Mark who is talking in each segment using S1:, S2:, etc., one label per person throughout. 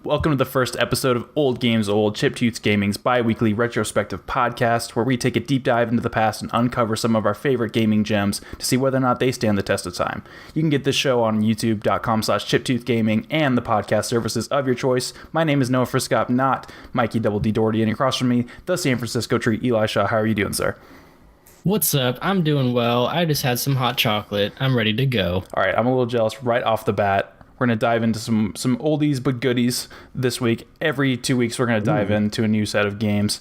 S1: Welcome to the first episode of Old Games Old, Chiptooth Gaming's bi-weekly retrospective podcast, where we take a deep dive into the past and uncover some of our favorite gaming gems to see whether or not they stand the test of time. You can get this show on youtube.com/chiptoothgaming and the podcast services of your choice. My name is Noah Friscop, not Mikey Double D Doherty, and across from me, the San Francisco tree, Eli Shaw. How are you doing, sir?
S2: What's up? I'm doing well. I just had some hot chocolate. I'm ready to go.
S1: All right, I'm a little jealous right off the bat. We're going to dive into some oldies but goodies this week. Every 2 weeks, we're going to dive into a new set of games.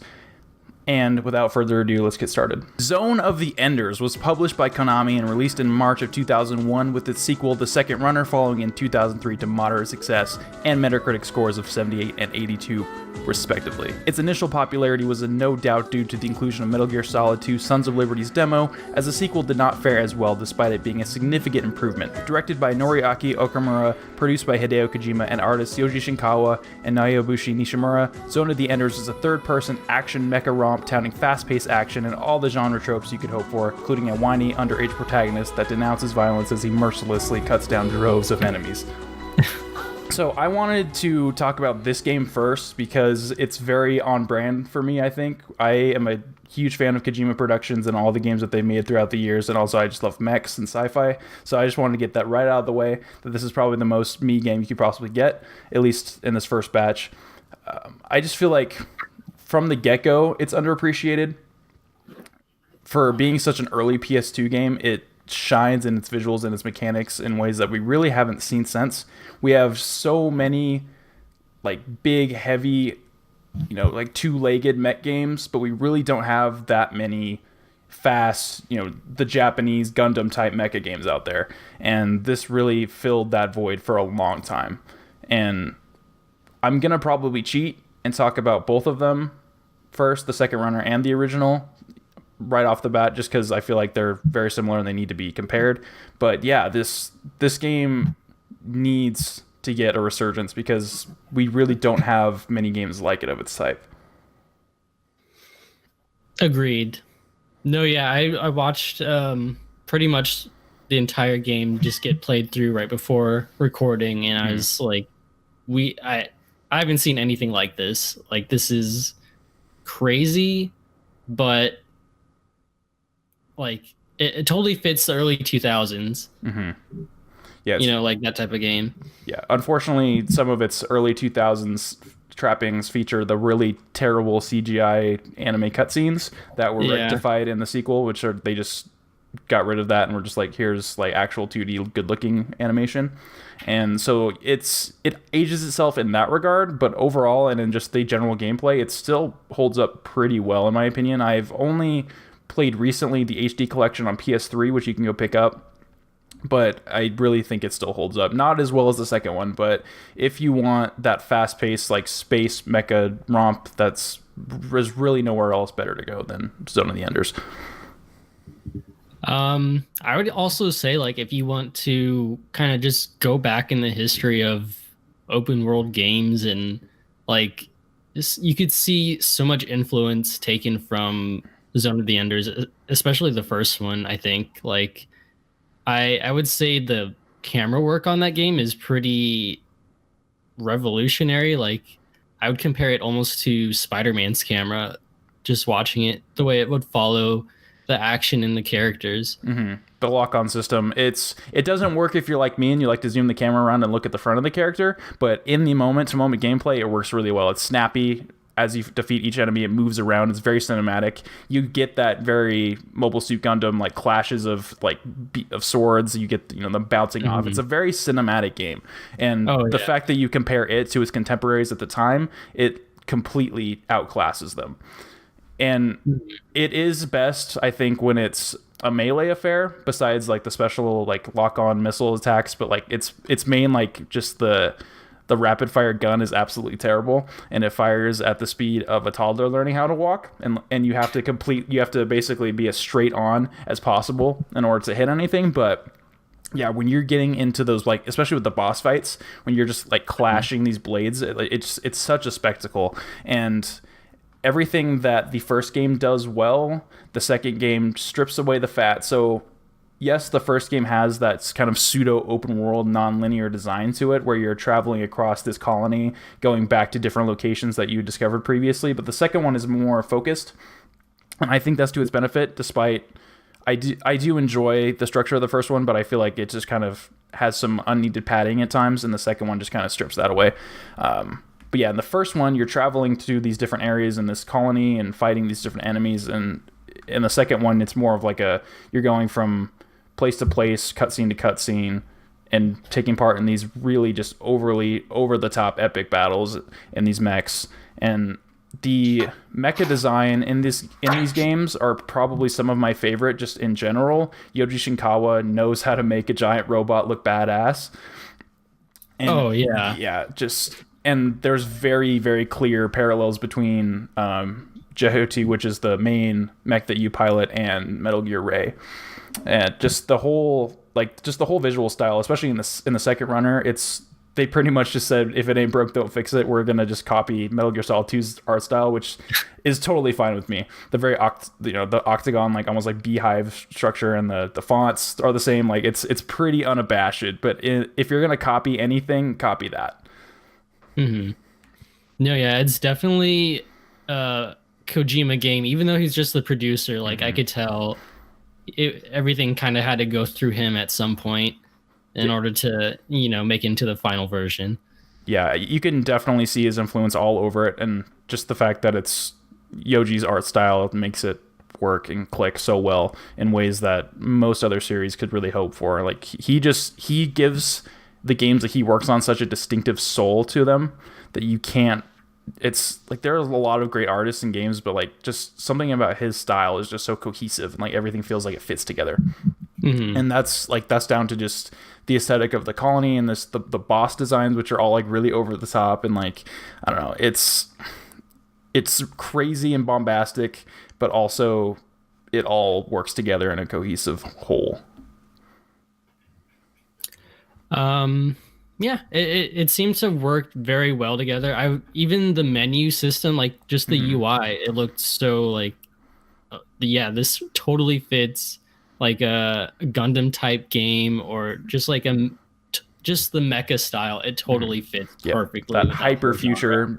S1: And without further ado, let's get started. Zone of the Enders was published by Konami and released in March of 2001 with its sequel, The Second Runner, following in 2003 to moderate success and Metacritic scores of 78 and 82 respectively. Its initial popularity was no doubt due to the inclusion of Metal Gear Solid 2 Sons of Liberty's demo, as the sequel did not fare as well despite it being a significant improvement. Directed by Noriaki Okamura, produced by Hideo Kojima and artists Yoji Shinkawa and Naoyabushi Nishimura, Zone of the Enders is a third-person action mecha romp touting fast-paced action and all the genre tropes you could hope for, including a whiny, underage protagonist that denounces violence as he mercilessly cuts down droves of enemies. So I wanted to talk about this game first because it's very on brand for me, I think. I am a huge fan of Kojima Productions and all the games that they've made throughout the years, and also I just love mechs and sci-fi, so I just wanted to get that right out of the way, that this is probably the most me game you could possibly get, at least in this first batch. I just feel like from the get-go, it's underappreciated. For being such an early PS2 game, it shines in its visuals and its mechanics in ways that we really haven't seen since. We have so many like big, heavy, like two-legged mech games, but we really don't have that many fast, the Japanese Gundam type mecha games out there. And this really filled that void for a long time. And I'm gonna probably cheat and talk about both of them first, the Second Runner and the original, right off the bat, just because I feel like they're very similar and they need to be compared. But yeah, this game needs to get a resurgence because we really don't have many games like it of its type.
S2: Agreed. No, yeah, I watched pretty much the entire game just get played through right before recording, and I was like, I haven't seen anything like this. Like, this is crazy, but like it totally fits the early 2000s.
S1: Yeah,
S2: like that type of game.
S1: Yeah, unfortunately, some of its early 2000s trappings feature the really terrible CGI anime cutscenes that were rectified in the sequel, they just got rid of that and were just like, here's like actual 2D good-looking animation. And so it ages itself in that regard, but overall and in just the general gameplay, it still holds up pretty well, in my opinion. I've only played recently the HD collection on PS3, which you can go pick up, but I really think it still holds up. Not as well as the second one, but if you want that fast-paced like space mecha romp, there's really nowhere else better to go than Zone of the Enders.
S2: I would also say, like, if you want to kind of just go back in the history of open world games and like you could see so much influence taken from Zone of the Enders, especially the first one. I think like I would say the camera work on that game is pretty revolutionary. Like, I would compare it almost to Spider-Man's camera, just watching it, the way it would follow the action and the characters.
S1: The lock-on system, it doesn't work if you're like me and you like to zoom the camera around and look at the front of the character, but in the moment-to-moment gameplay, it works really well. It's snappy. As you defeat each enemy, it moves around. It's very cinematic. You get that very Mobile Suit Gundam like clashes of swords. You get them bouncing off. It's a very cinematic game, and the fact that you compare it to its contemporaries at the time, it completely outclasses them. And it is best, I think, when it's a melee affair. Besides like the special like lock-on missile attacks, but like its main like just the rapid fire gun is absolutely terrible, and it fires at the speed of a toddler learning how to walk, and you have to basically be as straight on as possible in order to hit anything. But yeah, when you're getting into those, like, especially with the boss fights, when you're just like clashing these blades, it's such a spectacle. And everything that the first game does well, the second game strips away the fat. So yes, the first game has that kind of pseudo open world non-linear design to it where you're traveling across this colony going back to different locations that you discovered previously, but the second one is more focused, and I think that's to its benefit. Despite I do enjoy the structure of the first one, but I feel like it just kind of has some unneeded padding at times, and the second one just kind of strips that away. But yeah, in the first one, you're traveling to these different areas in this colony and fighting these different enemies, and in the second one, it's more of like you're going from place to place, cutscene to cutscene, and taking part in these really just overly over the top epic battles in these mechs. And the mecha design in these games are probably some of my favorite just in general. Yoji Shinkawa knows how to make a giant robot look badass. And and there's very, very clear parallels between Doherty, which is the main mech that you pilot, and Metal Gear Ray. And just the whole visual style, especially in the second runner, they pretty much just said, if it ain't broke, don't fix it. We're gonna just copy Metal Gear Solid 2's art style, which is totally fine with me. The very the octagon, like almost like beehive structure, and the fonts are the same. Like it's pretty unabashed. But if you're gonna copy anything, copy that.
S2: Mm-hmm. No, yeah, it's definitely a Kojima game. Even though he's just the producer, like I could tell everything kind of had to go through him at some point in order to, make it into the final version.
S1: Yeah, you can definitely see his influence all over it, and just the fact that it's Yoji's art style makes it work and click so well in ways that most other series could really hope for. Like he gives the games that he works on such a distinctive soul to them that you can't. It's like there's a lot of great artists in games, but like just something about his style is just so cohesive, and like everything feels like it fits together. Mm-hmm. And that's down to just the aesthetic of the colony and the boss designs, which are all like really over the top, and like I don't know, it's crazy and bombastic, but also it all works together in a cohesive whole.
S2: Yeah, it seems to work very well together. Even the menu system, like just the UI, it looked so like, this totally fits like a Gundam type game, or just like just the mecha style. It totally fits perfectly.
S1: That hyper future,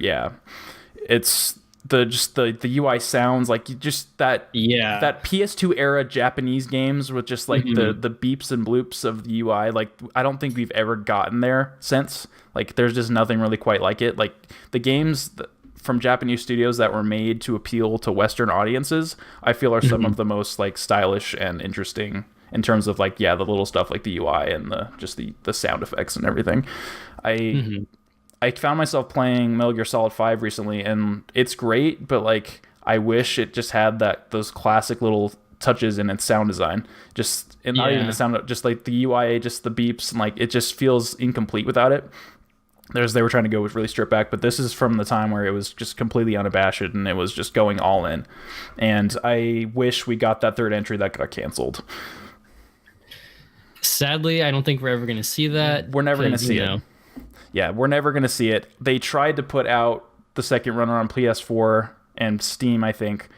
S1: it's the UI sounds like just that PS2 era Japanese games with just like the beeps and bloops of the UI. Like I don't think we've ever gotten there since. Like there's just nothing really quite like it. Like the games from Japanese studios that were made to appeal to Western audiences, I feel are some of the most like stylish and interesting in terms of like the little stuff like the UI and the sound effects and everything. I found myself playing Metal Gear Solid 5 recently, and it's great, but like I wish it just had those classic little touches in its sound design. Not even the sound, just like the UI, just the beeps, and like it just feels incomplete without it. They were trying to go with really stripped back, but this is from the time where it was just completely unabashed and it was just going all in. And I wish we got that third entry that got canceled.
S2: Sadly, I don't think we're ever going to see that.
S1: We're never going to see it. Yeah, we're never going to see it. They tried to put out the second runner on PS4 and Steam, I think,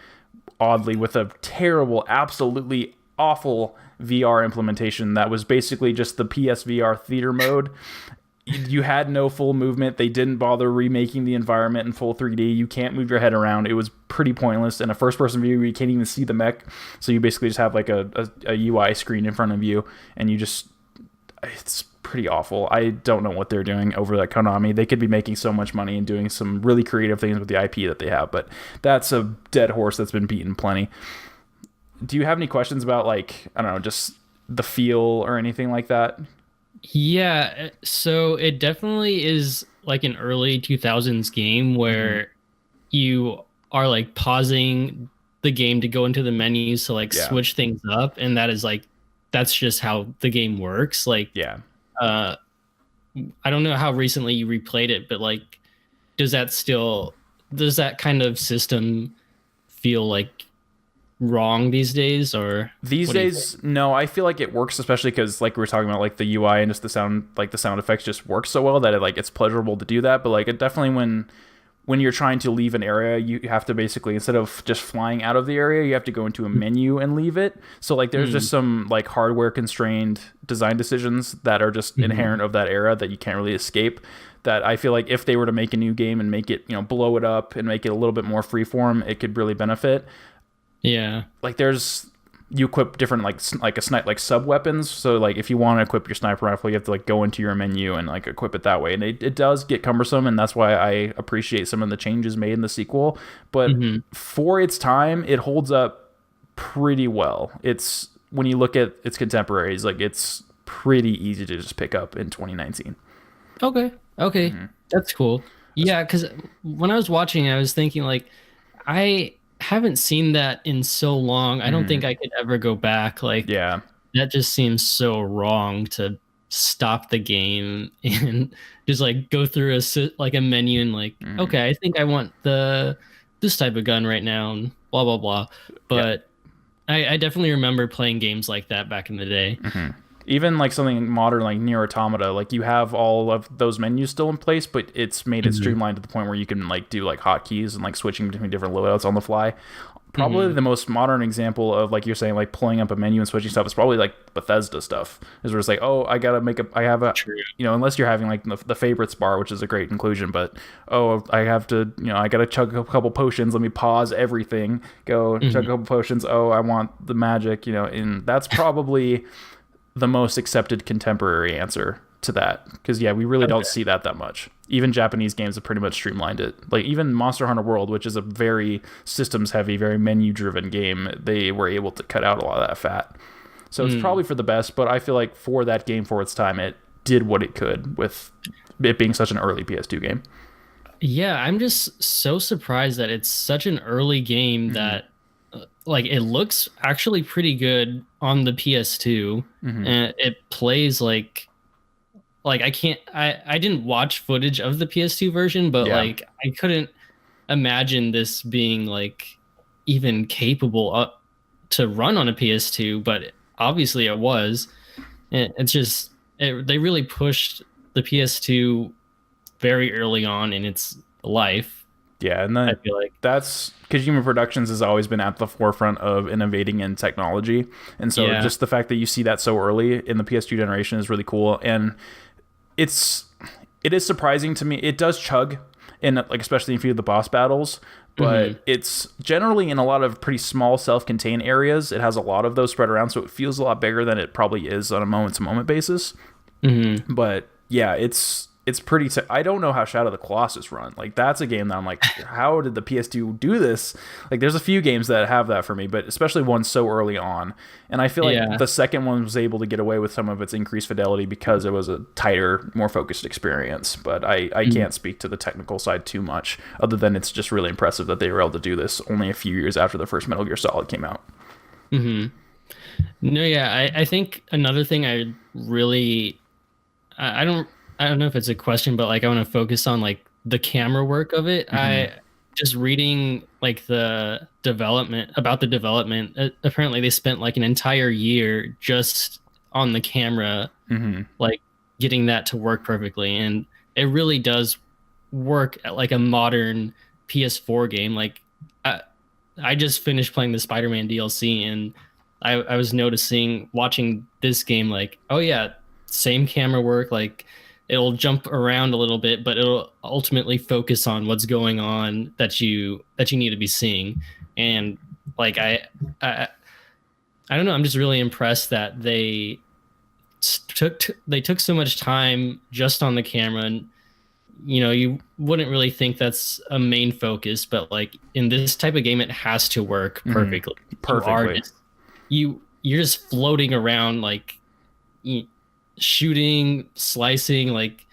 S1: oddly, with a terrible, absolutely awful VR implementation that was basically just the PSVR theater mode. You had no full movement. They didn't bother remaking the environment in full 3D. You can't move your head around. It was pretty pointless. In a first-person view, you can't even see the mech. So you basically just have like a UI screen in front of you, and it's pretty awful. I don't know what they're doing over at Konami. They could be making so much money and doing some really creative things with the IP that they have, but that's a dead horse that's been beaten plenty. Do you have any questions about like, I don't know, just the feel or anything like that?
S2: Yeah, so it definitely is like an early 2000s game where you are like pausing the game to go into the menus to like switch things up, and that's just how the game works. Like I don't know how recently you replayed it, but like does that kind of system feel like wrong these days? Or
S1: these days, no, I feel like it works, especially because like we were talking about, like the UI and just the sound effects just work so well that it's pleasurable to do that. But like it definitely, when you're trying to leave an area, you have to basically, instead of just flying out of the area, you have to go into a menu and leave it. So like there's just some like hardware constrained design decisions that are just inherent of that era that you can't really escape. That I feel like if they were to make a new game and make it, you know, blow it up and make it a little bit more freeform, it could really benefit.
S2: Yeah.
S1: Like you equip different like sub weapons. So like if you want to equip your sniper rifle, you have to like go into your menu and like equip it that way. And it does get cumbersome, and that's why I appreciate some of the changes made in the sequel. But for its time, it holds up pretty well. It's, when you look at its contemporaries, like it's pretty easy to just pick up in 2019.
S2: Okay. That's cool. Yeah, because when I was watching, I was thinking like, I haven't seen that in so long. I don't think I could ever go back. Like,
S1: yeah,
S2: that just seems so wrong to stop the game and just like go through a menu and like, okay, I think I want this type of gun right now and blah blah blah. But I definitely remember playing games like that back in the day.
S1: Even like something modern like Nier Automata, like you have all of those menus still in place, but it's made it streamlined to the point where you can like do like hotkeys and like switching between different loadouts on the fly. Probably the most modern example of, like you're saying, like pulling up a menu and switching stuff is probably like Bethesda stuff. Is where it's like, oh, I have a, you know, unless you're having like the favorites bar, which is a great inclusion, but I have to, you know, I got to chug a couple potions. Let me pause everything, go chug a couple potions. Oh, I want the magic, you know, and that's probably the most accepted contemporary answer to that, because we really don't see that much. Even Japanese games have pretty much streamlined it. Like even Monster Hunter World, which is a very systems heavy, very menu driven game, they were able to cut out a lot of that fat. So it's probably for the best, but I feel like for that game, for its time, it did what it could with it being such an early PS2 game.
S2: Yeah, I'm just so surprised that it's such an early game that like it looks actually pretty good on the PS2, and it plays like I didn't watch footage of the PS2 version, but like I couldn't imagine this being like even capable to run on a PS2, but obviously it was. And it's just they really pushed the PS2 very early on in its life.
S1: Yeah, and then
S2: I feel like
S1: that's Kojima Productions has always been at the forefront of innovating in technology, and so just the fact that you see that so early in the PS2 generation is really cool. And it is surprising to me. It does chug in, like, especially in a few of the boss battles, but it's generally in a lot of pretty small self-contained areas. It has a lot of those spread around, so it feels a lot bigger than it probably is on a moment-to-moment basis. But yeah, it's pretty. I don't know how Shadow of the Colossus run. Like that's a game that I'm like, how did the PS2 do this? Like there's a few games that have that for me, but especially one so early on. And I feel like the second one was able to get away with some of its increased fidelity because it was a tighter, more focused experience. But I can't speak to the technical side too much, other than it's just really impressive that they were able to do this only a few years after the first Metal Gear Solid came out.
S2: No, yeah, I think another thing I don't know if it's a question, but like I want to focus on like the camera work of it. I just reading like the development. Apparently they spent like an entire year just on the camera, like getting that to work perfectly. And it really does work at like a modern PS4 game. Like I just finished playing the Spider-Man DLC, and I was noticing watching this game, like, oh yeah, same camera work, like it'll jump around a little bit, but it'll ultimately focus on what's going on that you need to be seeing. And like I don't know, I'm just really impressed that they took so much time just on the camera. And you know, you wouldn't really think that's a main focus, but like in this type of game, it has to work perfectly. You're just floating around, like shooting, slicing, like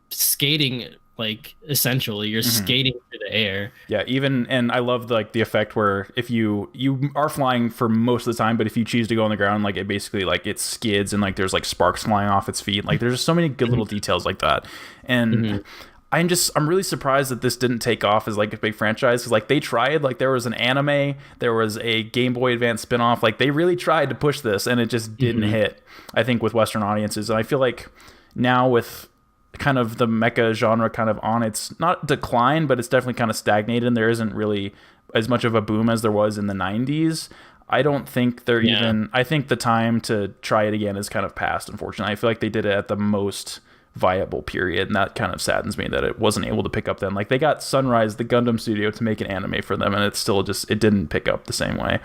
S2: skating, like essentially you're skating through the air.
S1: Yeah, and I love the effect where if you are flying for most of the time, but if you choose to go on the ground, like it basically like it skids and like there's like sparks flying off its feet. Like there's just so many good little details like that. And I'm really surprised that this didn't take off as like a big franchise, because like they tried, like there was an anime, there was a Game Boy Advance spinoff, like they really tried to push this and it just didn't hit, I think, with Western audiences. And I feel like now with kind of the mecha genre kind of on its not decline, but it's definitely kind of stagnated, and there isn't really as much of a boom as there was in the 90s. I don't think they're even... I think the time to try it again is kind of past, unfortunately. I feel like they did it at the most viable period, and that kind of saddens me that it wasn't able to pick up then. Like, they got Sunrise, the Gundam studio, to make an anime for them, and it still just... it didn't pick up the same way.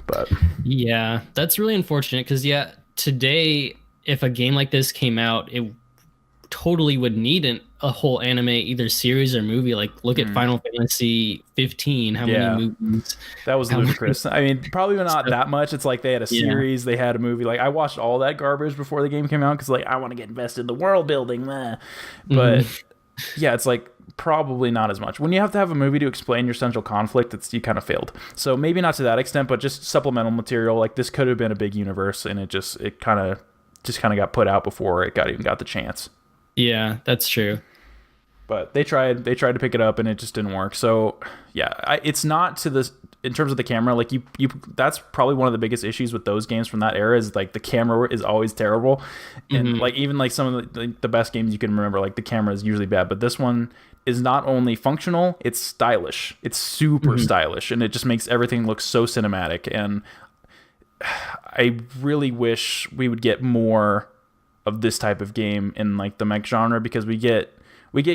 S1: But
S2: yeah, that's really unfortunate because, today, if a game like this came out, it totally would need a whole anime, either series or movie. Like, look at Final Fantasy 15. How many movies?
S1: That was ludicrous. I mean, probably not that much. It's like they had a series, they had a movie. Like, I watched all that garbage before the game came out because, like, I want to get invested in the world building. But yeah, it's like probably not as much. When you have to have a movie to explain your central conflict, you kind of failed. So maybe not to that extent, but just supplemental material. Like, this could have been a big universe, and it kind of got put out before it even got the chance.
S2: Yeah, that's true.
S1: But they tried to pick it up, and it just didn't work. So yeah, it's not to this in terms of the camera. Like, you that's probably one of the biggest issues with those games from that era is like the camera is always terrible, and like even like some of the best games you can remember, like the camera is usually bad. But this one is not only functional, it's stylish. It's super stylish, and it just makes everything look so cinematic. And I really wish we would get more of this type of game in like the mech genre, because we get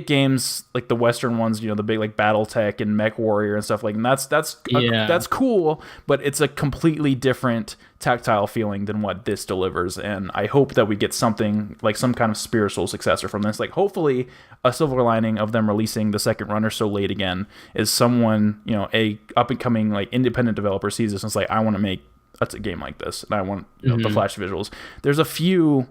S1: games like the Western ones, the big like BattleTech and Mech Warrior and stuff like, and that's cool, but it's a completely different tactile feeling than what this delivers. And I hope that we get something like some kind of spiritual successor from this. Like, hopefully a silver lining of them releasing the second runner so late again is someone, a up and coming like independent developer sees this and is like, I want to make a game like this, and I want the flash visuals. There's a few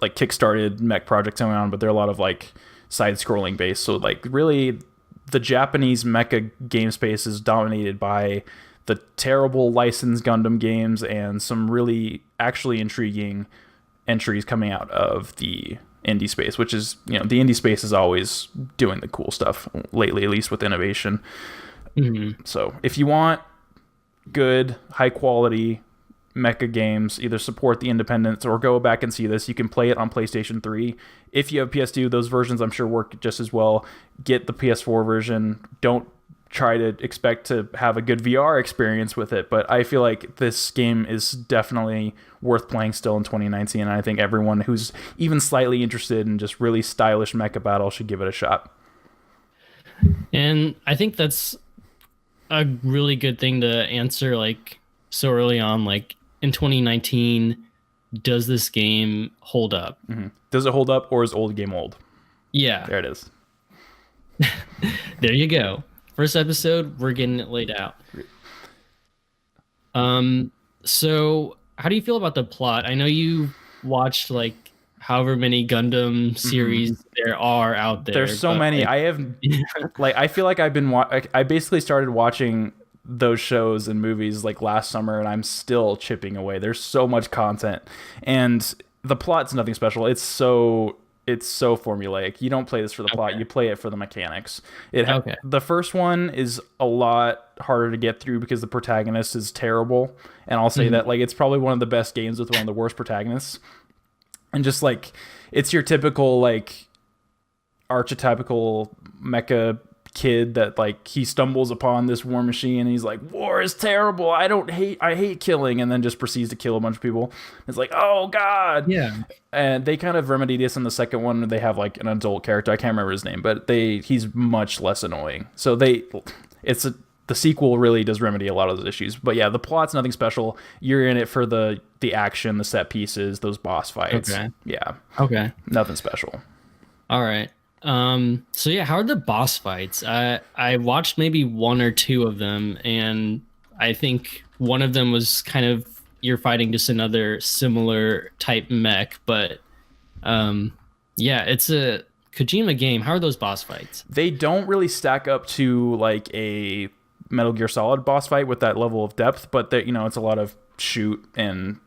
S1: like kickstarted mech projects going on, but they're a lot of like side-scrolling based. So like really the Japanese mecha game space is dominated by the terrible licensed Gundam games and some really actually intriguing entries coming out of the indie space, which is, the indie space is always doing the cool stuff lately, at least with innovation. So if you want good, high quality mecha games, either support the independents or go back and see this. You can play it on PlayStation 3. If you have PS2, those versions I'm sure work just as well. Get the PS4 version. Don't try to expect to have a good VR experience with it, but I feel like this game is definitely worth playing still in 2019, and I think everyone who's even slightly interested in just really stylish mecha battle should give it a shot.
S2: And I think that's a really good thing to answer like so early on, like in 2019, does this game hold up?
S1: Does it hold up, or is old game old?
S2: Yeah.
S1: There it is.
S2: There you go. First episode, we're getting it laid out. So how do you feel about the plot? I know you watched like however many Gundam series there are out there.
S1: There's so many. I have like, I feel like I've been I basically started watching those shows and movies like last summer, and I'm still chipping away. There's so much content, and the plot's nothing special. It's so formulaic. You don't play this for the plot, you play it for the mechanics. The first one is a lot harder to get through because the protagonist is terrible, and I'll say that like it's probably one of the best games with one of the worst protagonists. And just like, it's your typical like archetypical mecha kid that like he stumbles upon this war machine and he's like, war is terrible, I hate killing, and then just proceeds to kill a bunch of people. It's like, oh god. Yeah. And they kind of remedy this in the second one. They have like an adult character, I can't remember his name, but he's much less annoying. So the sequel really does remedy a lot of those issues. But yeah, the plot's nothing special. You're in it for the action, the set pieces, those boss fights. Okay. Yeah. Okay. Nothing special.
S2: All right. So yeah, how are the boss fights? I watched maybe one or two of them, and I think one of them was kind of you're fighting just another similar type mech, but yeah, it's a Kojima game. How are those boss fights?
S1: They don't really stack up to like a Metal Gear Solid boss fight with that level of depth, but it's a lot of shoot and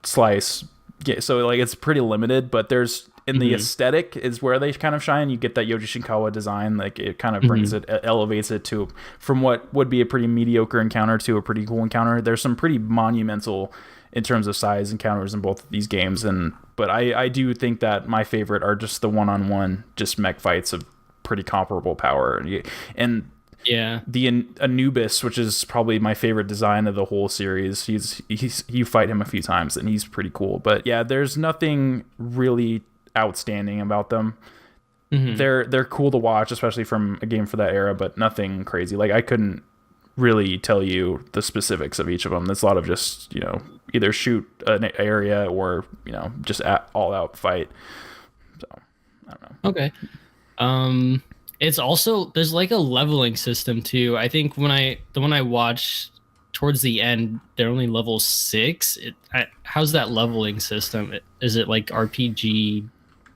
S1: slice. Yeah, so like it's pretty limited, but there's in the aesthetic is where they kind of shine. You get that Yoji Shinkawa design, like it kind of brings it, elevates it to from what would be a pretty mediocre encounter to a pretty cool encounter. There's some pretty monumental in terms of size encounters in both of these games, and But I do think that my favorite are just the one-on-one, just mech fights of pretty comparable power. And
S2: Yeah.
S1: the Anubis, which is probably my favorite design of the whole series, you fight him a few times and he's pretty cool. But yeah, there's nothing really outstanding about them. They're cool to watch, especially from a game for that era, but nothing crazy. Like I couldn't really tell you the specifics of each of them. There's a lot of just, either shoot an area or, just all out fight. So I don't know.
S2: Okay. It's also, there's like a leveling system too. I think the one I watched towards the end, they're only level 6. How's that leveling system? Is it like RPG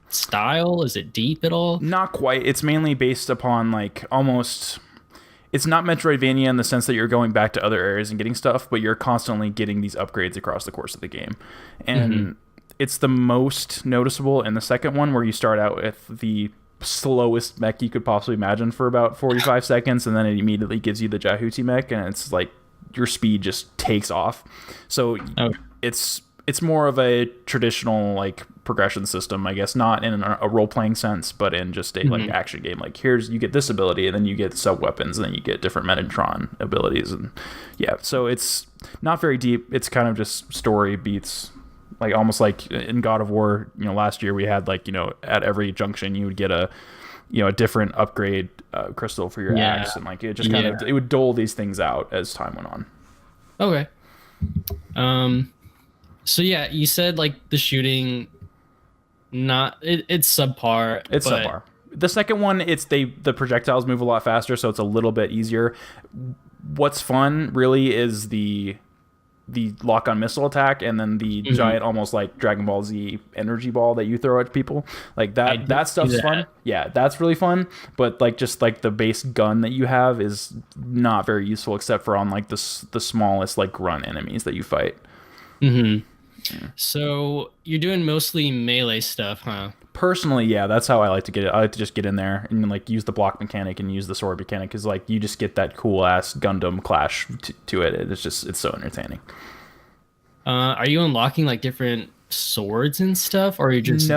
S2: style? Is it deep at all?
S1: Not quite. It's mainly based upon like almost, it's not Metroidvania in the sense that you're going back to other areas and getting stuff, but you're constantly getting these upgrades across the course of the game. And it's the most noticeable in the second one, where you start out with the slowest mech you could possibly imagine for about 45 seconds, and then it immediately gives you the Jahuti mech, and it's like your speed just takes off. So it's more of a traditional like progression system, I guess, not in a role-playing sense, but in just a like action game. Like you get this ability, and then you get sub weapons, and then you get different Metatron abilities, and so it's not very deep. It's kind of just story beats, like almost like in God of War. Last year we had like at every junction you would get a different upgrade crystal for your axe, and like it just kind of, it would dole these things out as time went on.
S2: Okay. So yeah, you said like the shooting, it's subpar.
S1: It's subpar. The second one, the projectiles move a lot faster, so it's a little bit easier. What's fun really is the lock-on missile attack, and then the giant, almost like Dragon Ball Z energy ball that you throw at people. Like that stuff's fun. Yeah, that's really fun. But like just like the base gun that you have is not very useful, except for on like the smallest like grunt enemies that you fight.
S2: So you're doing mostly melee stuff, huh?
S1: Personally, yeah, that's how I like to get it. I like to just get in there and like use the block mechanic and use the sword mechanic, because like you just get that cool ass Gundam clash to it. It's so entertaining.
S2: Are you unlocking like different swords and stuff, or are you just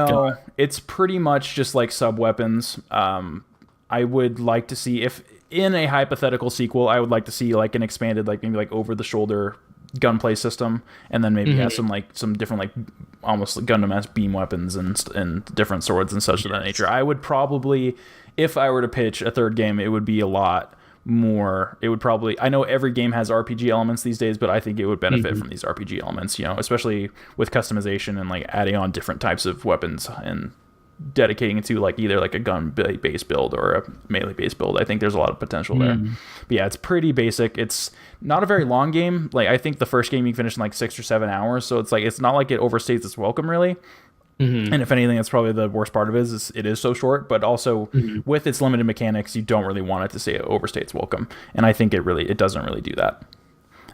S1: it's pretty much just like sub weapons. I would like to see, if in a hypothetical sequel, I would like to see like an expanded, like maybe like over the shoulder gunplay system, and then maybe have some different like almost Gundam-esque beam weapons and different swords and such of that nature. I would probably, if I were to pitch a third game, it would be a lot more. It would probably, I know every game has RPG elements these days, but I think it would benefit from these RPG elements, especially with customization and like adding on different types of weapons and dedicating it to like either like a gun based build or a melee based build. I think there's a lot of potential there. But yeah, it's pretty basic. It's not a very long game. Like I think the first game you finish in like 6 or 7 hours, so it's like it's not like it overstates its welcome really. And if anything, that's probably the worst part of it is it is so short, but also with its limited mechanics, you don't really want it to say it overstates welcome, and I think it doesn't really do that.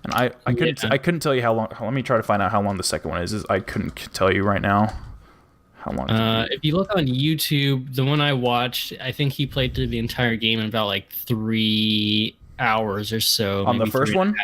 S1: And I couldn't tell you how long. Let me try to find out how long the second one is I couldn't tell you right now. How long?
S2: If you look on YouTube, the one I watched, I think he played through the entire game in about like 3 hours or so.
S1: On the first one?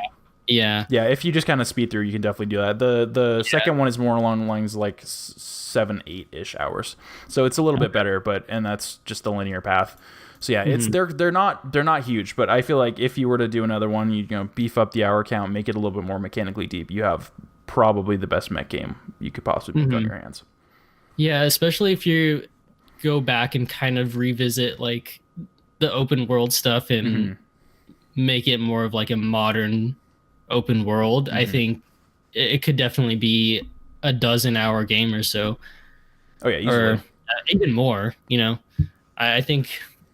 S2: Yeah.
S1: Yeah, if you just kind of speed through, you can definitely do that. The second one is more along the lines of like 7-8-ish hours. So it's a little bit better, and that's just the linear path. So yeah, it's they're not huge, but I feel like if you were to do another one, you beef up the hour count, make it a little bit more mechanically deep. You have probably the best mech game you could possibly put on your hands.
S2: Yeah, especially if you go back and kind of revisit like the open world stuff and make it more of like a modern open world. I think it could definitely be a 12-hour game or so.
S1: Oh yeah, easily.
S2: Or even more. I think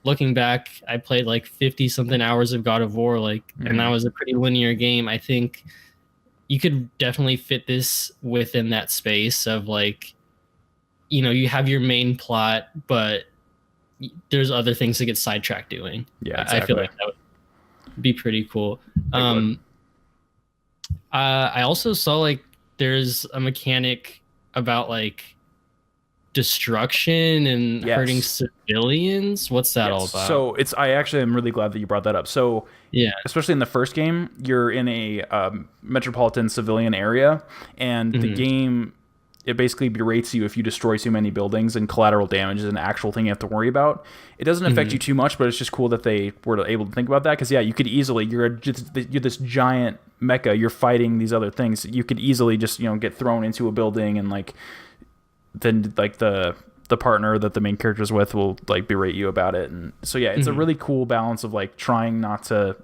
S2: looking back, I played like 50 something hours of God of War, and that was a pretty linear game. I think you could definitely fit this within that space of like, you have your main plot, but there's other things to get sidetracked doing.
S1: Yeah, exactly.
S2: I feel like that would be pretty cool. I also saw like there's a mechanic about like destruction and hurting civilians. What's that all about?
S1: So I actually am really glad that you brought that up. So yeah, especially in the first game, you're in a metropolitan civilian area, and the game it basically berates you if you destroy too many buildings, and collateral damage is an actual thing you have to worry about. It doesn't affect you too much, but it's just cool that they were able to think about that, because you could easily, you're this giant mecha, you're fighting these other things, you could easily just get thrown into a building, and like then like the partner that the main character's with will like berate you about it. And so it's a really cool balance of like trying not to,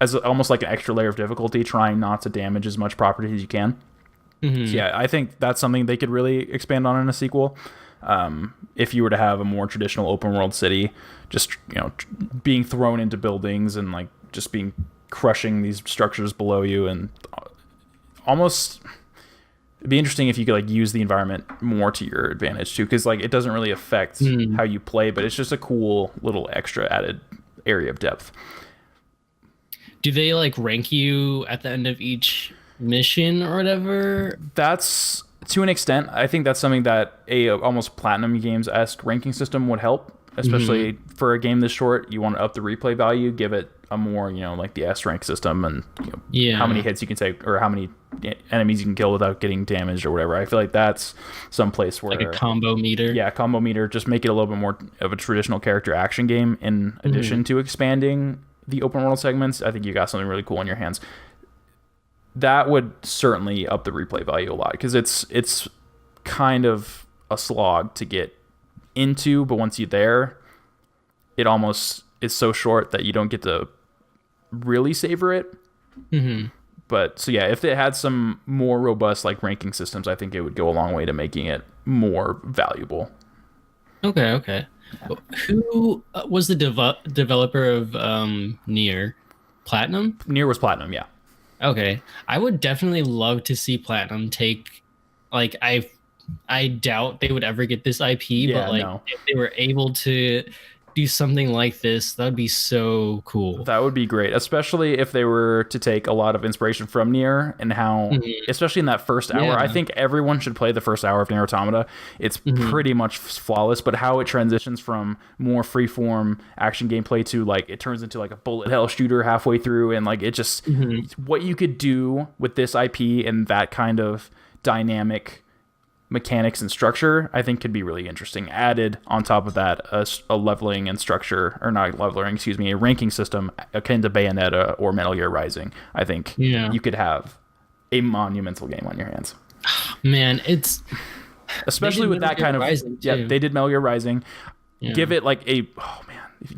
S1: as almost like an extra layer of difficulty, trying not to damage as much property as you can. So I think that's something they could really expand on in a sequel. If you were to have a more traditional open world city, just being thrown into buildings and like just being crushing these structures below you, and almost it'd be interesting if you could like use the environment more to your advantage too, because like it doesn't really affect how you play, but it's just a cool little extra added area of depth.
S2: Do they like rank you at the end of each mission or whatever?
S1: That's to an extent. I think that's something that a almost Platinum Games-esque ranking system would help, especially for a game this short. You want to up the replay value, give it a more like the S rank system, and how many hits you can take or how many enemies you can kill without getting damaged or whatever. I feel like that's some place where
S2: like a combo meter.
S1: Yeah, combo meter. Just make it a little bit more of a traditional character action game in addition to expanding the open world segments. I think you got something really cool in your hands. That would certainly up the replay value a lot, because it's kind of a slog to get into, but once you're there, it almost is so short that you don't get to really savor it. But so if it had some more robust like ranking systems, I think it would go a long way to making it more valuable.
S2: Okay. Who was the developer of Nier? Platinum?
S1: Nier was Platinum, yeah.
S2: Okay, I would definitely love to see Platinum take, like, I doubt they would ever get this IP, but like if they were able to do something like this, that would be so cool.
S1: That would be great, especially if they were to take a lot of inspiration from Nier, and how, especially in that first hour, I think everyone should play the first hour of Nier Automata. It's pretty much flawless, but how it transitions from more freeform action gameplay to like it turns into like a bullet hell shooter halfway through, and like it just what you could do with this IP and that kind of dynamic mechanics and structure, I think could be really interesting. Added on top of that, a leveling and structure, or not leveling, excuse me, a ranking system akin to Bayonetta or Metal Gear Rising. I think you could have a monumental game on your hands.
S2: Man, it's
S1: especially with that kind of they did Metal Gear Rising. Give it like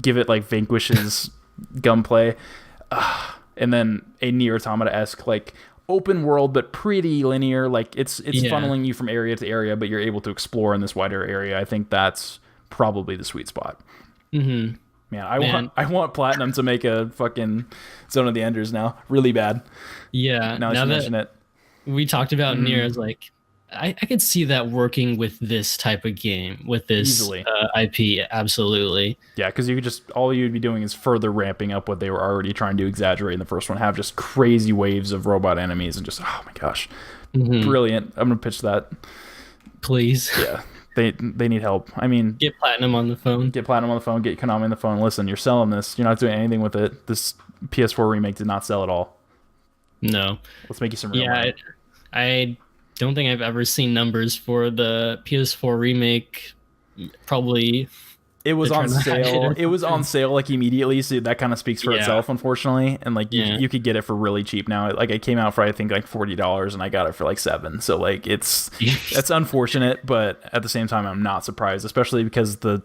S1: give it like Vanquish's gunplay, and then a Nier Automata-esque like open world but pretty linear, like it's funneling you from area to area, but you're able to explore in this wider area. I think that's probably the sweet spot. Man, I want Platinum to make a fucking Zone of the Enders now, really bad. Now that you mention it,
S2: we talked about Nier, as like I could see that working with this type of game, with this IP, absolutely. Yeah,
S1: because you could just, all you'd be doing is further ramping up what they were already trying to exaggerate in the first one. Have just crazy waves of robot enemies, and just, oh my gosh, brilliant. I'm gonna pitch that,
S2: please.
S1: Yeah, they need help. I mean,
S2: get Platinum on the phone.
S1: Get Konami on the phone. Listen, you're selling this. You're not doing anything with it. This PS4 remake did not sell at all.
S2: No.
S1: Let's make you some real money.
S2: I don't think I've ever seen numbers for the PS4 remake. Probably
S1: it was on sale. It was on sale like immediately, so that kind of speaks for itself, unfortunately. And like you could get it for really cheap now. Like it came out for I think like $40, and I got it for like $7. So like it's unfortunate, but at the same time I'm not surprised, especially because the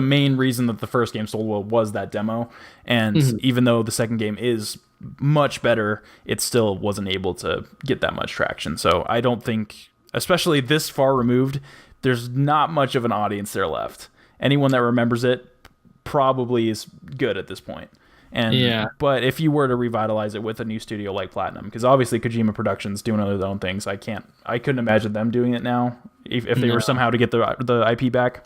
S1: main reason that the first game sold well was that demo, and even though the second game is much better, it still wasn't able to get that much traction. So I don't think, especially this far removed, there's not much of an audience there left. Anyone that remembers it probably is good at this point. And but if you were to revitalize it with a new studio like Platinum, because obviously Kojima Productions doing their own things, I couldn't imagine them doing it now if they were somehow to get the IP back.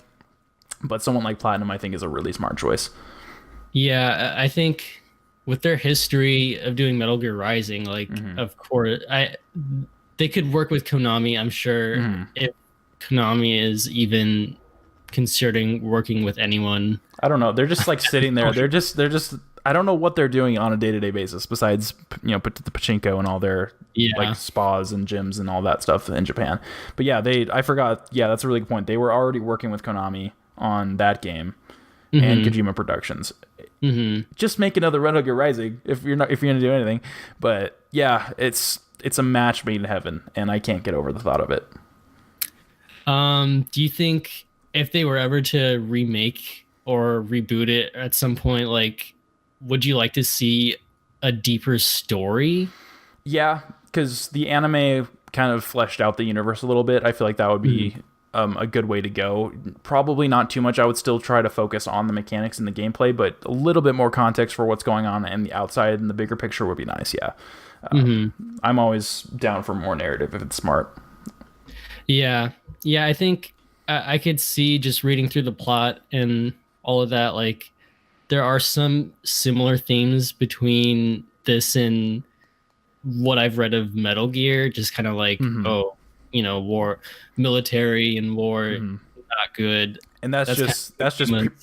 S1: But someone like Platinum, I think, is a really smart choice.
S2: Yeah, I think with their history of doing Metal Gear Rising, like of course, they could work with Konami. I'm sure if Konami is even considering working with anyone.
S1: I don't know. They're just like sitting there. They're just. I don't know what they're doing on a day-to-day basis besides, put the pachinko and all their like spas and gyms and all that stuff in Japan. But yeah, I forgot. Yeah, that's a really good point. They were already working with Konami on that game and Kojima Productions. Just make another Metal Gear Rising if you're going to do anything. But yeah, it's a match made in heaven, and I can't get over the thought of it.
S2: Do you think if they were ever to remake or reboot it at some point, like, would you like to see a deeper story?
S1: Yeah, because the anime kind of fleshed out the universe a little bit. I feel like that would be a good way to go. Probably not too much. I would still try to focus on the mechanics and the gameplay, but a little bit more context for what's going on in the outside and the bigger picture would be nice. Yeah. I'm always down for more narrative if it's smart.
S2: Yeah. I think I could see, just reading through the plot and all of that, like, there are some similar themes between this and what I've read of Metal Gear, just kind of like, war, military and war, not good.
S1: And that's just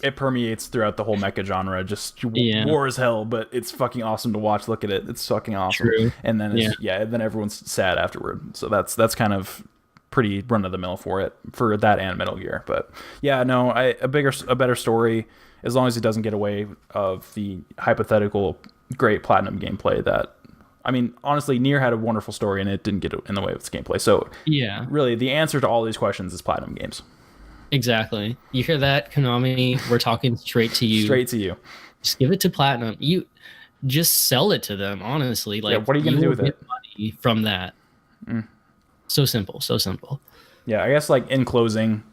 S1: it permeates throughout the whole mecha genre. Just war is hell, but it's fucking awesome to watch. Look at it; it's fucking awesome. True. And then then everyone's sad afterward. So that's kind of pretty run of the mill for that and Metal Gear. But yeah, no, a better story, as long as it doesn't get away of the hypothetical great Platinum gameplay that. I mean, honestly, Nier had a wonderful story, and it didn't get in the way of its gameplay. So, really, the answer to all these questions is Platinum games.
S2: Exactly. You hear that, Konami? We're talking straight to you.
S1: Straight to you.
S2: Just give it to Platinum. You just sell it to them, honestly. Like,
S1: what are you going to do with it?
S2: Money from that. So simple. So simple.
S1: Yeah, I guess, like, in closing,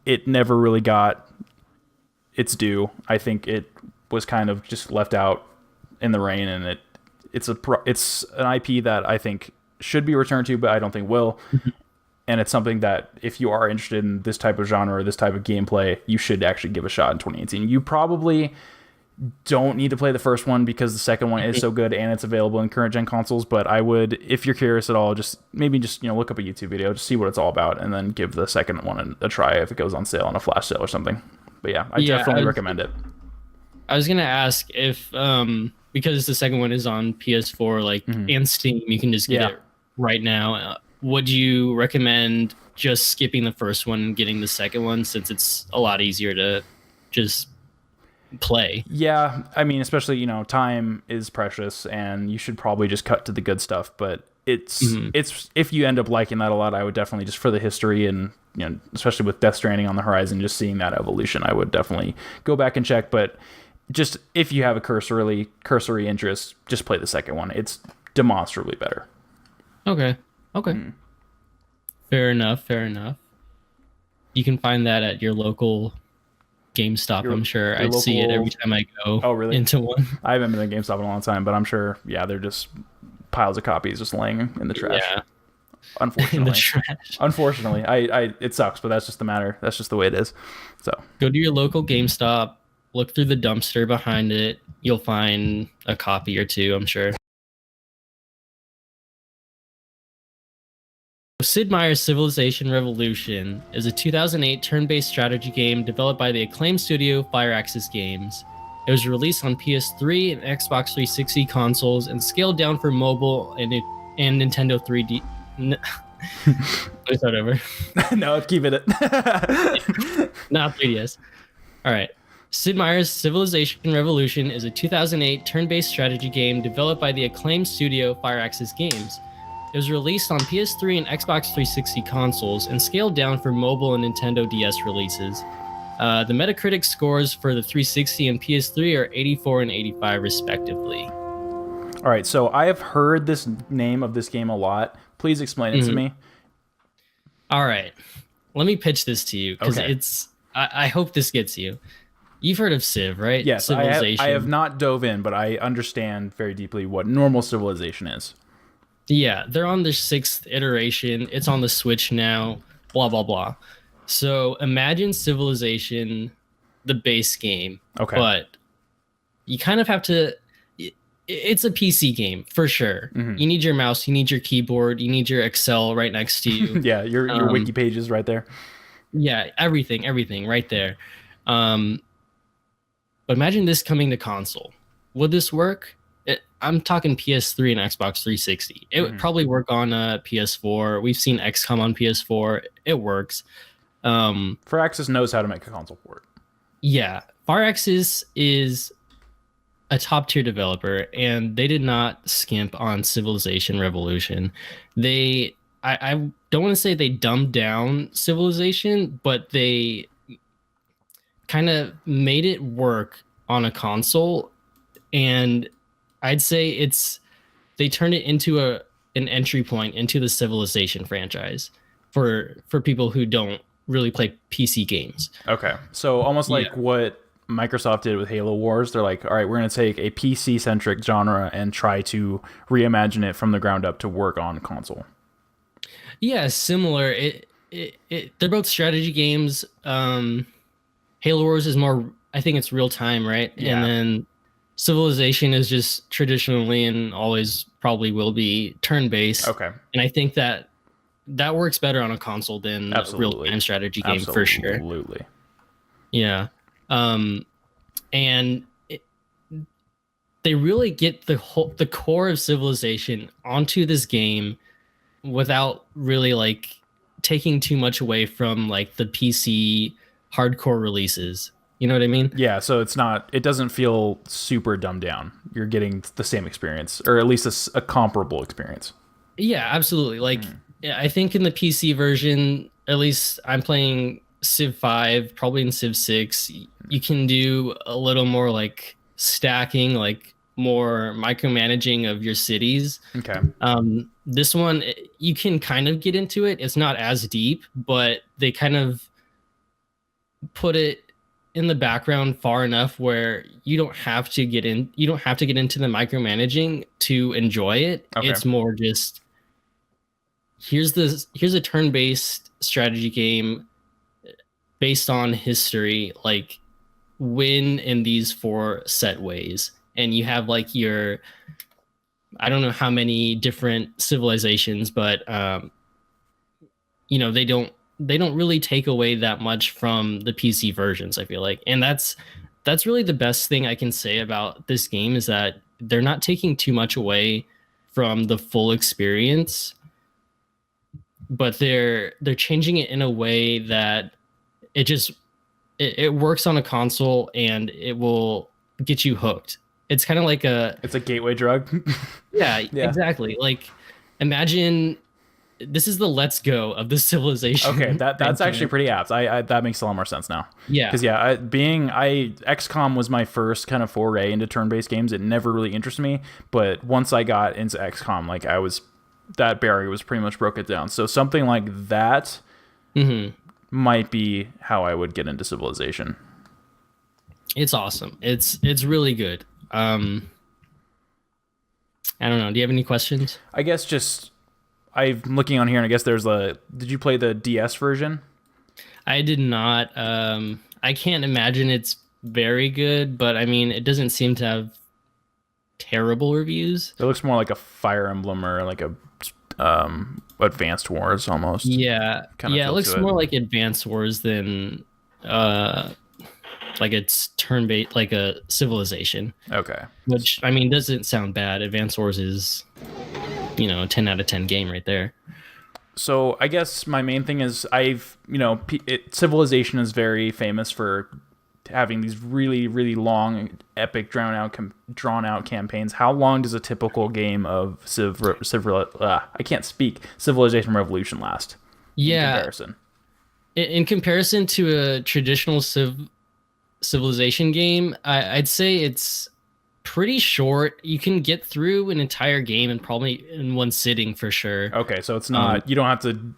S1: it never really got its due. I think it was kind of just left out in the rain, and it's an IP that I think should be returned to, but I don't think will. And it's something that if you are interested in this type of genre or this type of gameplay, you should actually give a shot in 2018. You probably don't need to play the first one because the second one is so good and it's available in current gen consoles. But I would, if you're curious at all, just look up a YouTube video, just see what it's all about, and then give the second one a try if it goes on sale on a flash sale or something. But yeah, I definitely recommend it.
S2: I was gonna ask if because the second one is on PS4, and Steam, you can just get it right now. Would you recommend just skipping the first one and getting the second one, since it's a lot easier to just play? Yeah,
S1: I mean, especially, time is precious, and you should probably just cut to the good stuff. But it's if you end up liking that a lot, I would definitely, just for the history and especially with Death Stranding on the horizon, just seeing that evolution, I would definitely go back and check. But just if you have a cursory interest, just play the second one. It's demonstrably better.
S2: Okay. Fair enough. You can find that at your local GameStop, I'm sure. I see it every time I go into one.
S1: I haven't been to GameStop in a long time, but I'm sure, they're just piles of copies just laying in the trash. Yeah. Unfortunately. In the trash. Unfortunately. It sucks, but that's just the matter. That's just the way it is. So
S2: go to your local GameStop, look through the dumpster behind it. You'll find a copy or two, I'm sure. Sid Meier's Civilization Revolution is a 2008 turn-based strategy game developed by the acclaimed studio Firaxis Games. It was released on PS3 and Xbox 360 consoles and scaled down for mobile and Nintendo 3D. Let me start over.
S1: No, keep it.
S2: Not 3DS. All right. Sid Meier's Civilization Revolution is a 2008 turn-based strategy game developed by the acclaimed studio Firaxis Games. It was released on PS3 and Xbox 360 consoles and scaled down for mobile and Nintendo DS releases. The Metacritic scores for the 360 and PS3 are 84 and 85 respectively.
S1: All right, so I have heard this name of this game a lot. Please explain it to me.
S2: All right, let me pitch this to you, because it's. I hope this gets you. You've heard of Civ, right?
S1: Yes, I have not dove in, but I understand very deeply what normal Civilization is.
S2: Yeah, they're on the 6th iteration. It's on the Switch now, blah, blah, blah. So imagine Civilization, the base game. Okay. But you kind of have to... It's a PC game, for sure. You need your mouse, you need your keyboard, you need your Excel right next to you.
S1: Yeah, your wiki pages right there.
S2: Yeah, everything right there. But imagine this coming to console. would this work? I'm talking PS3 and Xbox 360. It would probably work on PS4. We've seen XCOM on PS4. It works.
S1: Firaxis knows how to make a console port.
S2: Yeah, Firaxis is a top tier developer, and they did not skimp on Civilization Revolution. I don't want to say they dumbed down Civilization, but they kind of made it work on a console, and I'd say they turned it into an entry point into the Civilization franchise for people who don't really play PC games.
S1: Okay, so almost like what Microsoft did with Halo Wars. They're like, all right, we're going to take a PC centric genre and try to reimagine it from the ground up to work on console.
S2: Yeah, similar. They're both strategy games. Halo Wars is more, I think it's real time, right?
S1: Yeah.
S2: And then Civilization is just traditionally and always probably will be turn based.
S1: Okay.
S2: And I think that works better on a console than a real time strategy game for sure.
S1: Absolutely.
S2: Yeah. And they really get the core of Civilization onto this game without really like taking too much away from like the PC hardcore releases. You know what I mean?
S1: Yeah, so it doesn't feel super dumbed down. You're getting the same experience, or at least a comparable experience.
S2: Yeah, absolutely. Like, I think in the PC version, at least I'm playing Civ 5, probably in Civ 6, you can do a little more like stacking, like more micromanaging of your cities.
S1: Okay.
S2: This one, you can kind of get into it. It's not as deep, but they kind of put it in the background far enough where you don't have to get into the micromanaging to enjoy it.
S1: Okay.
S2: It's more just here's a turn-based strategy game based on history, like win in these 4 set ways. And you have like I don't know how many different civilizations, but they don't really take away that much from the PC versions, I feel like. And that's really the best thing I can say about this game, is that they're not taking too much away from the full experience, but they're changing it in a way that it works on a console and it will get you hooked. It's kind of like
S1: it's a gateway drug.
S2: Yeah, exactly. Like, imagine this is the Let's Go of the Civilization.
S1: Okay, that's actually pretty apt. I that makes a lot more sense now.
S2: Yeah,
S1: because XCOM was my first kind of foray into turn-based games. It never really interested me, but once I got into XCOM, like that barrier was pretty much broken down. So something like that might be how I would get into Civilization.
S2: It's awesome. It's really good. I don't know. Do you have any questions?
S1: I guess just I'm looking on here, and I guess did you play the DS version?
S2: I did not. I can't imagine it's very good, but I mean, it doesn't seem to have terrible reviews.
S1: It looks more like a Fire Emblem or like a Advanced Wars almost.
S2: Yeah. It looks more like Advanced Wars than like it's turn-based, like a Civilization.
S1: Okay.
S2: Which, I mean, doesn't sound bad. Advanced Wars is, a 10 out of 10 game right there.
S1: So I guess my main thing is Civilization is very famous for having these really, really long, epic, drawn out campaigns. How long does a typical game of Civilization Revolution last?
S2: Yeah.
S1: In comparison.
S2: In comparison to a traditional Civilization game, I'd say it's pretty short. You can get through an entire game and probably in one sitting for sure.
S1: Okay, so it's not you don't have to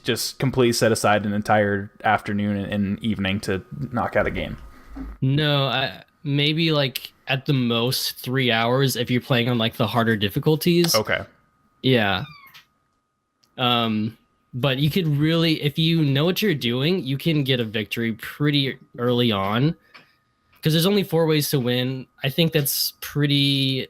S1: just completely set aside an entire afternoon and evening to knock out a game.
S2: No, maybe like at the most 3 hours if you're playing on like the harder difficulties.
S1: Okay.
S2: Yeah. But you could really, if you know what you're doing, you can get a victory pretty early on. Because there's only 4 ways to win. I think that's pretty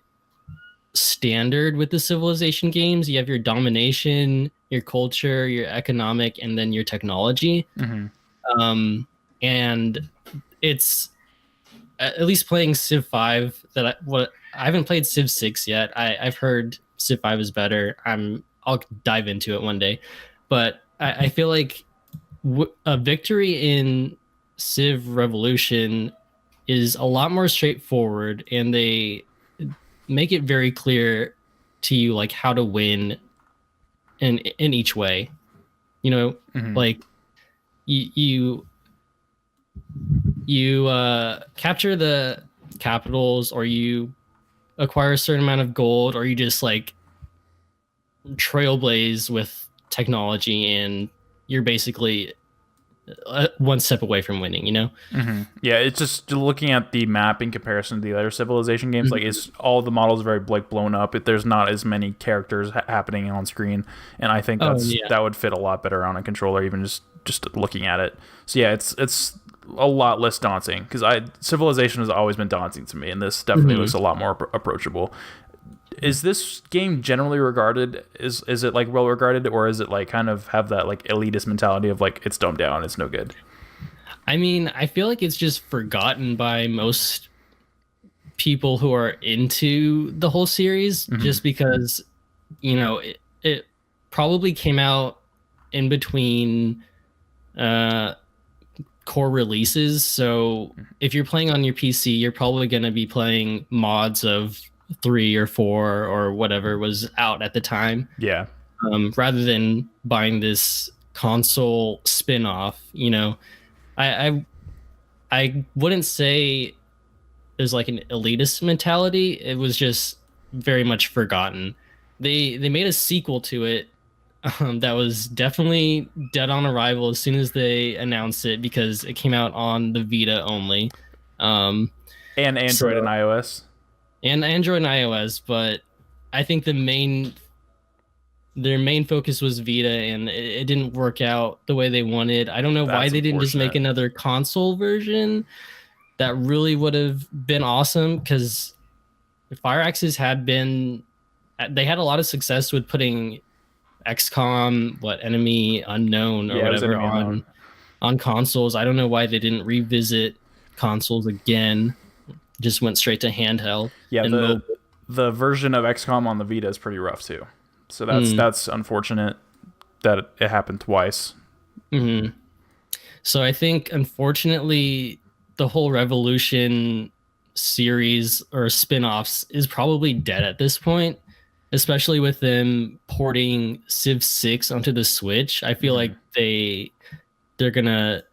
S2: standard with the Civilization games. You have your domination, your culture, your economic, and then your technology.
S1: Mm-hmm.
S2: And it's at least playing Civ 5 I haven't played Civ 6 yet. I've heard Civ 5 is better. I'll dive into it one day, but I feel like a victory in Civ Revolution is a lot more straightforward, and they make it very clear to you like how to win in each way. You know, like you capture the capitals, or you acquire a certain amount of gold, or you just like trailblaze with technology, and you're basically one step away from winning, you know?
S1: Yeah, it's just looking at the map in comparison to the other Civilization games. Like, it's all the models are very like blown up. There's not as many characters happening on screen, and I think that would fit a lot better on a controller, even just looking at it. So yeah, it's a lot less daunting, because Civilization has always been daunting to me, and this definitely looks a lot more approachable. Is this game generally regarded, is it like well regarded, or is it like kind of have that like elitist mentality of like it's dumbed down, it's no good?
S2: I mean, I feel like it's just forgotten by most people who are into the whole series, just because, you know, it probably came out in between core releases. So if you're playing on your PC, you're probably going to be playing mods of 3 or 4 or whatever was out at the time.
S1: Yeah.
S2: Rather than buying this console spin-off, you know, I wouldn't say there's like an elitist mentality. It was just very much forgotten. They made a sequel to it that was definitely dead on arrival as soon as they announced it, because it came out on the Vita only.
S1: And Android and iOS.
S2: And Android and iOS, but I think their main focus was Vita, and it didn't work out the way they wanted. I don't know why they didn't just make another console version. That really would have been awesome, because Fire Axis they had a lot of success with putting XCOM, Enemy Unknown or whatever on consoles. I don't know why they didn't revisit consoles again. Just went straight to handheld.
S1: Yeah, the version of XCOM on the Vita is pretty rough too. So that's unfortunate that it happened twice.
S2: So I think, unfortunately, the whole Revolution series or spin-offs is probably dead at this point, especially with them porting Civ 6 onto the Switch. I feel like they're gonna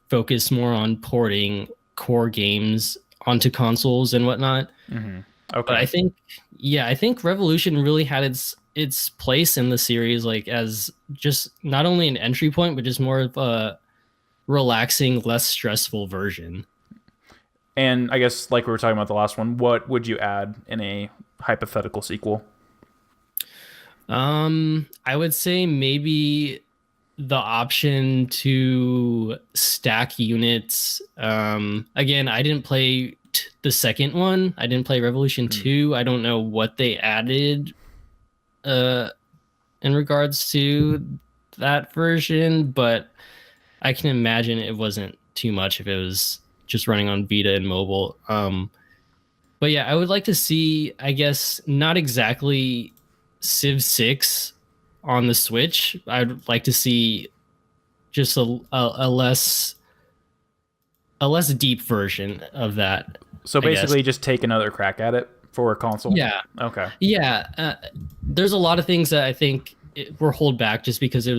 S2: focus more on porting core games onto consoles and whatnot. Okay. But I think Revolution really had its place in the series, like as just not only an entry point, but just more of a relaxing, less stressful version.
S1: And I guess, like we were talking about the last one, what would you add in a hypothetical sequel?
S2: I would say maybe the option to stack units. Again, I didn't play the second one. I didn't play Revolution 2. I don't know what they added in regards to that version, but I can imagine it wasn't too much if it was just running on Vita and mobile. But yeah, I would like to see, I guess, not exactly Civ 6 on the Switch. I'd like to see just a less deep version of that.
S1: So basically just take another crack at it for a console?
S2: Yeah.
S1: Okay.
S2: Yeah. There's a lot of things that I think were held back just because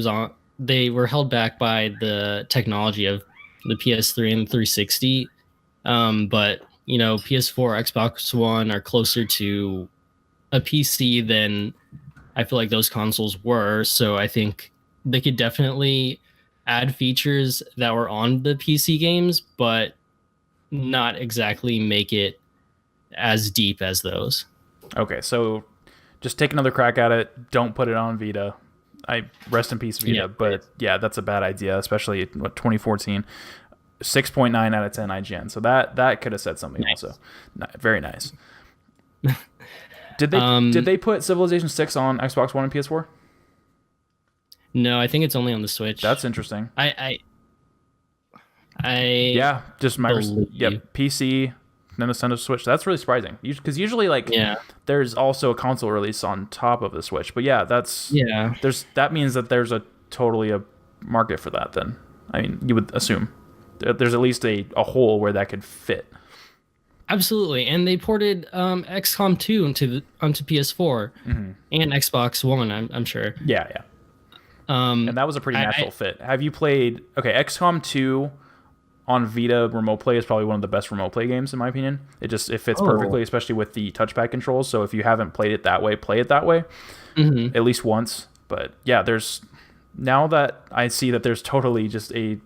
S2: they were held back by the technology of the PS3 and 360. But, you know, PS4, Xbox One are closer to a PC than I feel like those consoles were. So I think they could definitely add features that were on the PC games, but not exactly make it as deep as those.
S1: Okay, so just take another crack at it. Don't put it on Vita. I rest in peace, Vita. But yeah, that's a bad idea, especially in 2014. 6.9 out of 10 IGN. So that could have said something also. Very nice. Did they put Civilization 6 on Xbox One and PS4?
S2: No, I think it's only on the Switch.
S1: That's interesting.
S2: I
S1: just PC, Nintendo Switch. That's really surprising. Because usually, like, there's also a console release on top of the Switch. But yeah, that means that there's a market for that. Then I mean, you would assume there's at least a hole where that could fit.
S2: Absolutely, and they ported XCOM 2 onto PS4 and Xbox One. I'm sure.
S1: Yeah. And that was a pretty natural fit. Have you played? Okay, XCOM 2 on Vita remote play is probably one of the best remote play games in my opinion. It fits perfectly, especially with the touchpad controls. So if you haven't played it that way, play it that way at least once. But yeah, now that I see that there's totally just a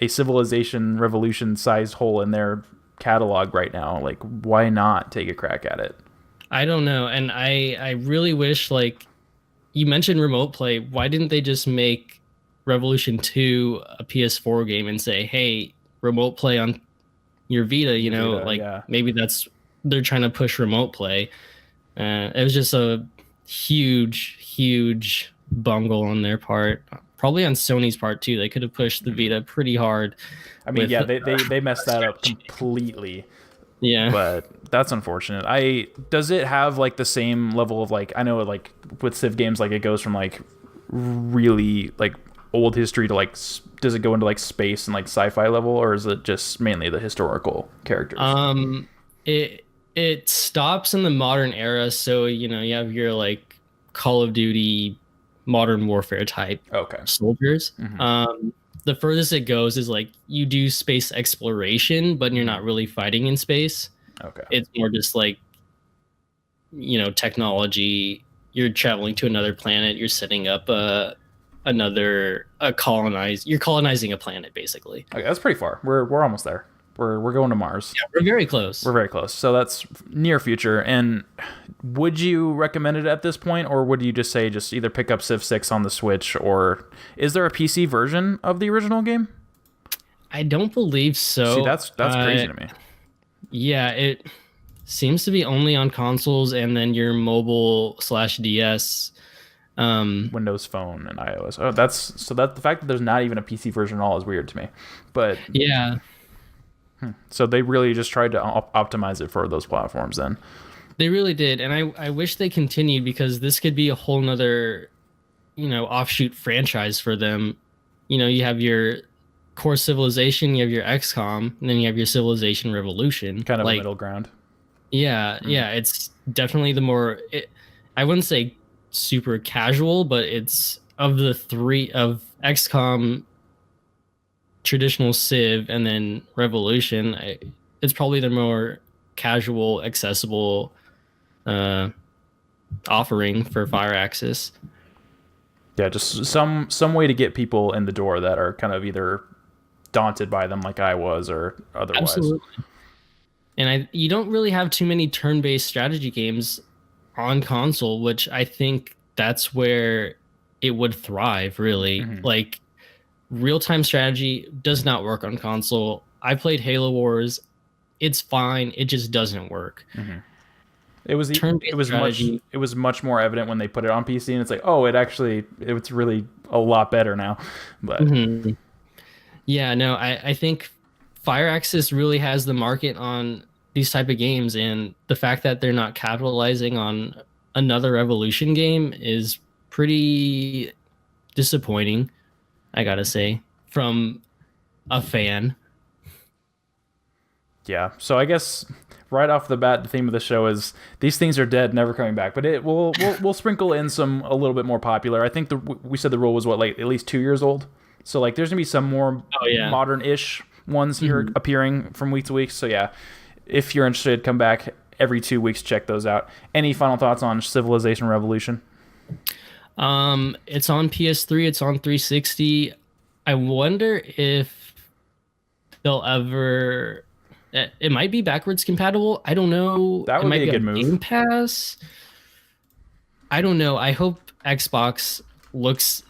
S1: Civilization Revolution sized hole in their catalog right now, like, why not take a crack at it?
S2: I don't know, and I really wish, like, you mentioned remote play. Why didn't they just make Revolution 2 a PS4 game and say, hey, remote play on your Vita, maybe they're trying to push remote play. It was just a huge bungle on their part, probably on Sony's part too. They could have pushed the Vita pretty hard.
S1: I mean, they messed that up completely.
S2: Yeah,
S1: but that's unfortunate. Does it have like the same level of, like, I know like with Civ games, like, it goes from like really like old history to like, does it go into like space and like sci-fi level, or is it just mainly the historical characters?
S2: It stops in the modern era, so you have your like Call of Duty Modern Warfare type soldiers. The furthest it goes is like you do space exploration, but you're not really fighting in space. It's more just like, technology. You're traveling to another planet. You're setting up you're colonizing a planet, basically.
S1: Okay, that's pretty far. We're almost there. We're going to Mars.
S2: Yeah, we're very close.
S1: We're very close. So that's near future. And would you recommend it at this point, or would you just say either pick up Civ 6 on the Switch, or is there a PC version of the original game?
S2: I don't believe so.
S1: See, that's crazy to me.
S2: Yeah, it seems to be only on consoles and then your mobile/DS.
S1: Windows Phone and iOS. Oh, the fact that there's not even a PC version at all is weird to me. But
S2: yeah.
S1: So they really just tried to optimize it for those platforms then.
S2: They really did, and I wish they continued, because this could be a whole nother, offshoot franchise for them. You have your core Civilization, you have your XCOM, and then you have your Civilization Revolution.
S1: Kind of a middle ground.
S2: Yeah, it's definitely the more... I wouldn't say super casual, but it's of the three of XCOM, traditional Civ, and then Revolution. It's probably the more casual, accessible offering for Firaxis.
S1: Yeah, just some way to get people in the door that are kind of either daunted by them, like I was, or otherwise.
S2: Absolutely. And you don't really have too many turn-based strategy games on console, which I think that's where it would thrive, really. Like, real-time strategy does not work on console. I played Halo Wars. It's fine. It just doesn't work. It was much more evident when they put it on PC, and it's like, oh, it's really a lot better now. But yeah, no, I think Firaxis really has the market on these type of games, and the fact that they're not capitalizing on another Revolution game is pretty disappointing, I gotta say, from a fan.
S1: Yeah, so I guess right off the bat, the theme of the show is these things are dead, never coming back. But we'll sprinkle in some a little bit more popular. I think we said the rule was like at least 2 years old. So like there's gonna be some more modern-ish ones here appearing from week to week. So yeah, if you're interested, come back every 2 weeks, check those out. Any final thoughts on Civilization Revolution?
S2: It's on PS3. It's on 360. I wonder if they'll ever. It might be backwards compatible. I don't know.
S1: That would be a good move.
S2: Game Pass. I don't know. I hope Xbox looks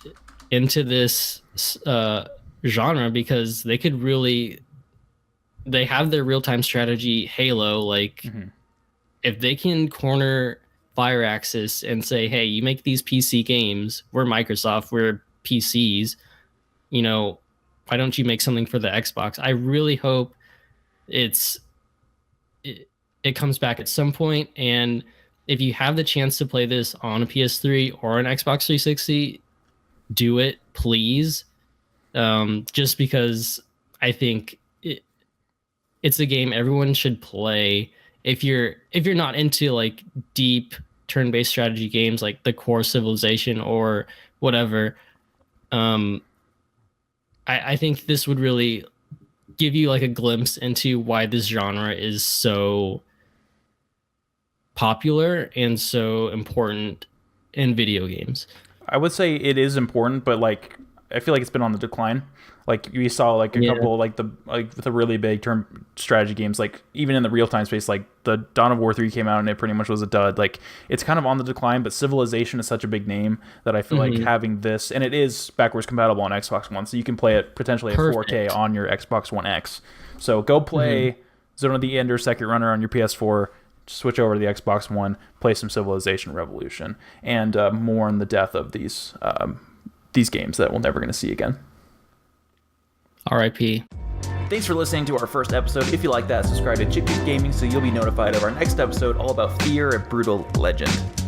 S2: into this genre, because they could really. They have their real-time strategy Halo. Like, if they can corner Firaxis and say, "Hey, you make these PC games. We're Microsoft. We're PCs. Why don't you make something for the Xbox?" I really hope it comes back at some point, and if you have the chance to play this on a PS3 or an Xbox 360, do it, please. Just because I think it's a game everyone should play. If you're not into like deep turn-based strategy games like the core Civilization or whatever, I think this would really give you like a glimpse into why this genre is so popular and so important in video games.
S1: I would say it is important, but like I feel like it's been on the decline. Like we saw like a couple like the really big term strategy games, like even in the real time space, like the Dawn of War 3 came out and it pretty much was a dud. Like it's kind of on the decline, but Civilization is such a big name that I feel like having this, and it is backwards compatible on Xbox One, so you can play it potentially at 4K on your Xbox One X. So go play Zone of the Ender Second Runner on your PS4. Switch over to the Xbox One, play some Civilization Revolution, and mourn the death of these games that we're never going to see again.
S2: R.I.P.
S1: Thanks for listening to our first episode. If you like that, subscribe to Chick Gaming so you'll be notified of our next episode all about Fear and Brutal Legend.